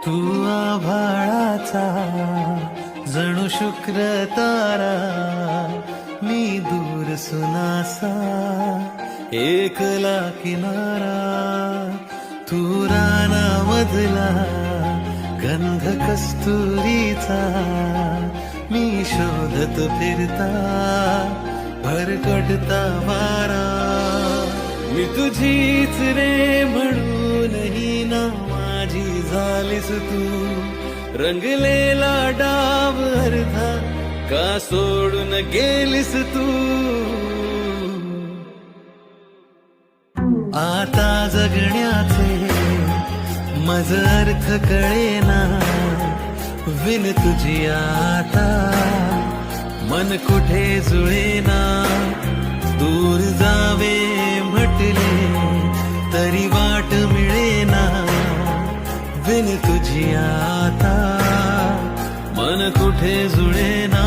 तू आभाळाचा जणू शुक्र तारा, मी दूर सुनासा एकला किनारा. तू रानामधला गंध कस्तुरीचा, मी शोधत फिरता भरकटता वारा. मी तुझीच रे म्हणूनही ना माझी झालीस तू, रंगलेला डाव अर्धा का सोडून गेलीस तू. आता जगण्याचे मज अर्थ कळेना, विन तुझी आता मन कुठे जुळेना. दूर जावे म्हटले तरी वाट मिळेना, विन तुझी आता मन कुठे जुळेना.